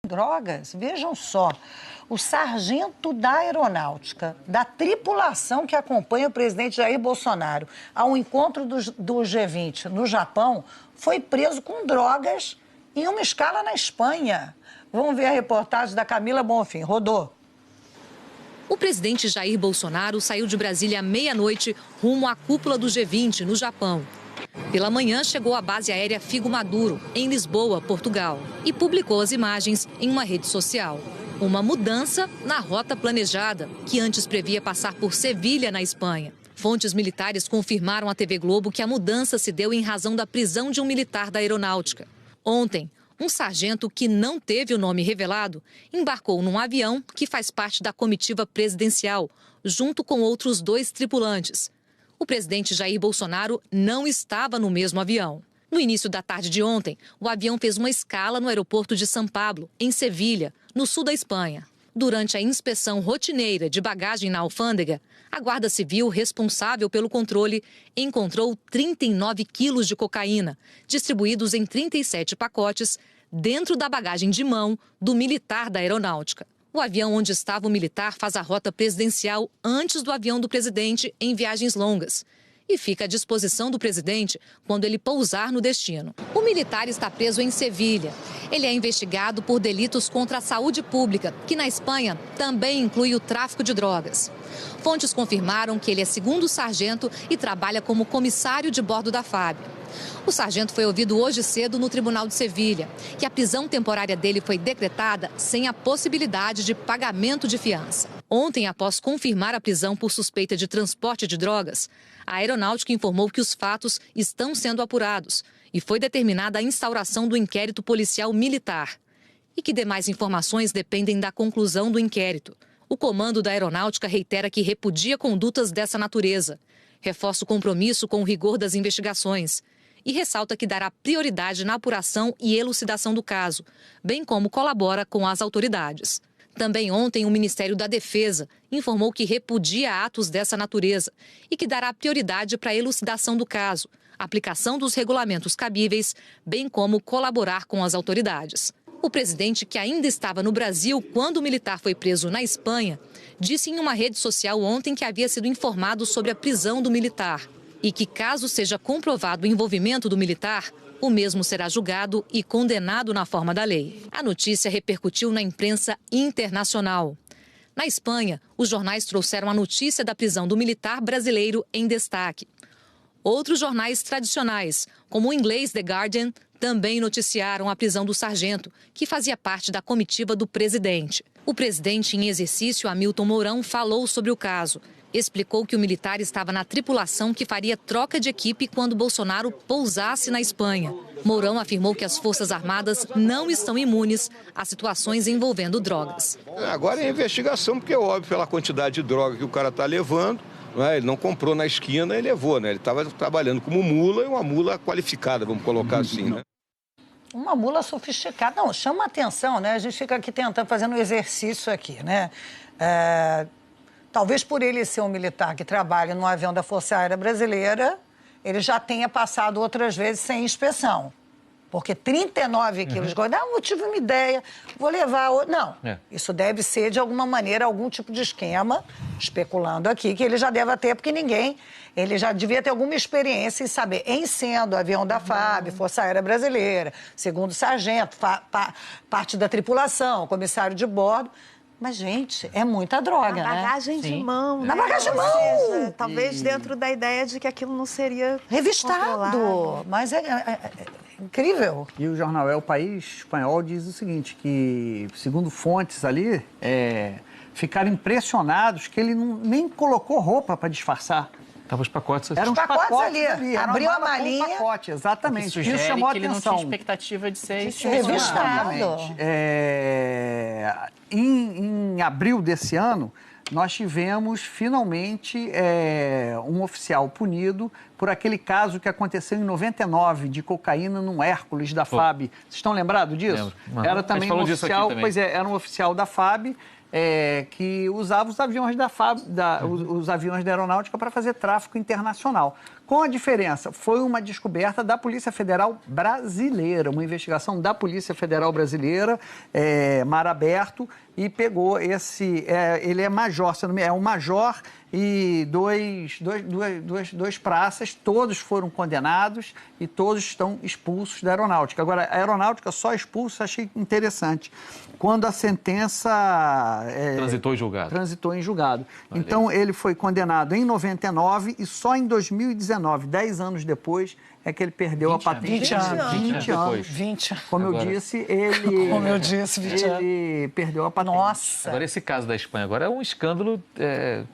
Drogas, vejam só, o sargento da aeronáutica, da tripulação que acompanha o presidente Jair Bolsonaro ao encontro do G20 no Japão, foi preso com drogas em uma escala na Espanha. Vamos ver a reportagem da Camila Bonfim. Rodou. O presidente Jair Bolsonaro saiu de Brasília à meia-noite rumo à cúpula do G20 no Japão. Pela manhã, chegou à base aérea Figo Maduro, em Lisboa, Portugal, e publicou as imagens em uma rede social. Uma mudança na rota planejada, que antes previa passar por Sevilha, na Espanha. Fontes militares confirmaram à TV Globo que a mudança se deu em razão da prisão de um militar da aeronáutica. Ontem, um sargento que não teve o nome revelado embarcou num avião que faz parte da comitiva presidencial, junto com outros 2 tripulantes. O presidente Jair Bolsonaro não estava no mesmo avião. No início da tarde de ontem, o avião fez uma escala no aeroporto de São Pablo, em Sevilha, no sul da Espanha. Durante a inspeção rotineira de bagagem na alfândega, a Guarda Civil, responsável pelo controle, encontrou 39 quilos de cocaína, distribuídos em 37 pacotes, dentro da bagagem de mão do militar da aeronáutica. O avião onde estava o militar faz a rota presidencial antes do avião do presidente em viagens longas e fica à disposição do presidente quando ele pousar no destino. O militar está preso em Sevilha. Ele é investigado por delitos contra a saúde pública, que na Espanha também inclui o tráfico de drogas. Fontes confirmaram que ele é segundo sargento e trabalha como comissário de bordo da FAB. O sargento foi ouvido hoje cedo no Tribunal de Sevilha, que a prisão temporária dele foi decretada sem a possibilidade de pagamento de fiança. Ontem, após confirmar a prisão por suspeita de transporte de drogas, a aeronáutica informou que os fatos estão sendo apurados e foi determinada a instauração do inquérito policial militar e que demais informações dependem da conclusão do inquérito. O comando da aeronáutica reitera que repudia condutas dessa natureza, reforça o compromisso com o rigor das investigações e ressalta que dará prioridade na apuração e elucidação do caso, bem como colabora com as autoridades. Também ontem, o Ministério da Defesa informou que repudia atos dessa natureza e que dará prioridade para a elucidação do caso, aplicação dos regulamentos cabíveis, bem como colaborar com as autoridades. O presidente, que ainda estava no Brasil quando o militar foi preso na Espanha, disse em uma rede social ontem que havia sido informado sobre a prisão do militar e que, caso seja comprovado o envolvimento do militar, o mesmo será julgado e condenado na forma da lei. A notícia repercutiu na imprensa internacional. Na Espanha, os jornais trouxeram a notícia da prisão do militar brasileiro em destaque. Outros jornais tradicionais, como o inglês The Guardian, também noticiaram a prisão do sargento, que fazia parte da comitiva do presidente. O presidente em exercício, Hamilton Mourão, falou sobre o caso. Explicou que o militar estava na tripulação que faria troca de equipe quando Bolsonaro pousasse na Espanha. Mourão afirmou que as Forças Armadas não estão imunes a situações envolvendo drogas. Agora é investigação, porque é óbvio pela quantidade de droga que o cara está levando. Ele não comprou na esquina e levou, né? Ele estava trabalhando como mula e uma mula qualificada, vamos colocar assim, né? Uma mula sofisticada. Não, chama atenção, né? A gente fica aqui tentando, fazendo um exercício aqui, né? Talvez por ele ser um militar que trabalha no avião da Força Aérea Brasileira, ele já tenha passado outras vezes sem inspeção. Porque 39 quilos de coisa, eu tive uma ideia, vou levar... Não, isso deve ser, de alguma maneira, algum tipo de esquema, especulando aqui, que ele já deve ter, porque ele já devia ter alguma experiência em saber, em sendo avião da FAB, Força Aérea Brasileira, segundo sargento, parte da tripulação, comissário de bordo. Mas, gente, é muita droga, né? Na bagagem de mão. Na bagagem de mão! Seja, talvez dentro da ideia de que aquilo não seria revistado. Controlado. Mas é incrível. E o jornal El País espanhol diz o seguinte, que, segundo fontes ali, ficaram impressionados que ele nem colocou roupa para disfarçar. Estavam os pacotes Eram os pacotes ali. Abriu a malinha. Um pacote, exatamente. Isso sugere chamou que ele atenção. não tinha expectativa de ser revistado. Em abril desse ano, nós tivemos, finalmente, um oficial punido por aquele caso que aconteceu em 99, de cocaína num Hércules da FAB. Vocês estão lembrados disso? Lembro. Era também um oficial, era um oficial da FAB, que usava os aviões os aviões da aeronáutica para fazer tráfico internacional. Com a diferença, foi uma descoberta da Polícia Federal Brasileira, uma investigação da Polícia Federal Brasileira, mar aberto, e pegou ele é major, se não me engano, é um major e dois praças, todos foram condenados e todos estão expulsos da aeronáutica. Agora, a aeronáutica só expulsa, achei interessante, quando a sentença... Transitou em julgado. Valeu. Então, ele foi condenado em 99 e só em 2019, 10 anos depois, é que ele perdeu a patente. 20 anos. 20 anos. 20. Como eu disse, ele... Como eu disse, 20 anos. Ele perdeu a patente. Nossa. Agora, esse caso da Espanha agora é um escândalo...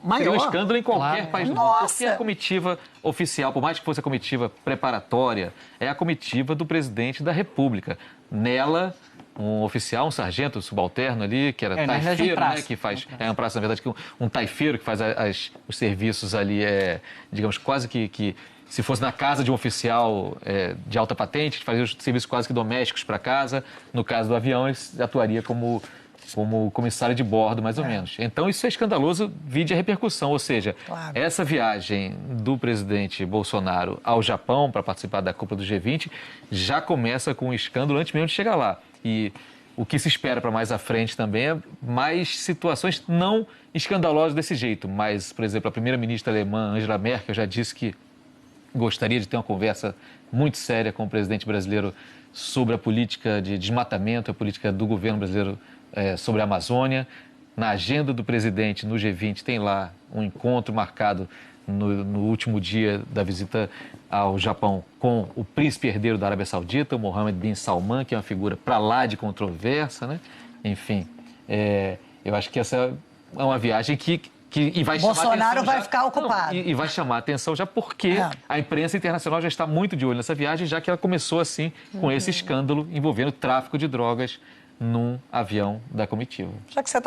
Maior. Seria um escândalo em qualquer país do mundo. Nossa. Porque a comitiva oficial, por mais que fosse a comitiva preparatória, é a comitiva do presidente da República. Nela, um oficial, um sargento subalterno ali, que era taifeiro, né? Que faz... É um praça, na verdade, um taifeiro que faz os serviços ali, digamos, quase que se fosse na casa de um oficial de alta patente, fazia os serviços quase que domésticos para casa. No caso do avião, ele atuaria como comissário de bordo, mais ou menos. Então, isso é escandaloso, vide a repercussão. Ou seja, essa viagem do presidente Bolsonaro ao Japão para participar da cúpula do G20 já começa com um escândalo antes mesmo de chegar lá. E o que se espera para mais à frente também é mais situações não escandalosas desse jeito. Mas, por exemplo, a primeira-ministra alemã, Angela Merkel, já disse que gostaria de ter uma conversa muito séria com o presidente brasileiro sobre a política de desmatamento, a política do governo brasileiro sobre a Amazônia. Na agenda do presidente no G20 tem lá um encontro marcado no último dia da visita ao Japão com o príncipe herdeiro da Arábia Saudita, o Mohammed bin Salman, que é uma figura para lá de controversa, né? Enfim, eu acho que essa é uma viagem que vai chamar Bolsonaro vai ficar ocupado. E vai chamar a atenção já porque a imprensa internacional já está muito de olho nessa viagem, já que ela começou assim com esse escândalo envolvendo tráfico de drogas num avião da comitiva. Já que você está